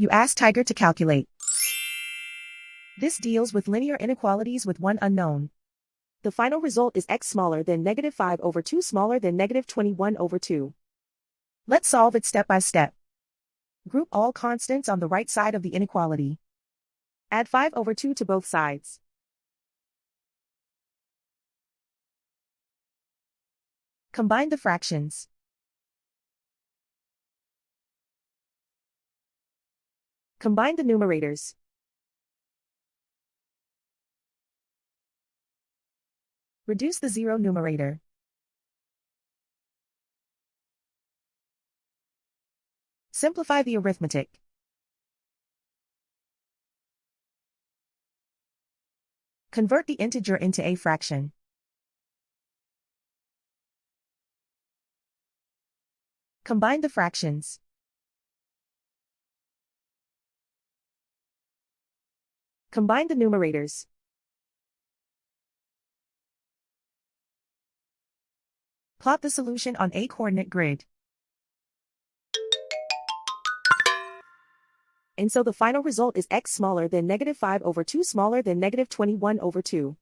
You ask Tiger to calculate. This deals with linear inequalities with one unknown. The final result is x smaller than -5/2 smaller than -21/2. Let's solve it step by step. Group all constants on the right side of the inequality. Add 5/2 to both sides. Combine the fractions. Combine the numerators. Reduce the zero numerator. Simplify the arithmetic. Convert the integer into a fraction. Combine the fractions. Combine the numerators. Plot the solution on a coordinate grid. And so the final result is x smaller than -5/2 smaller than -21/2.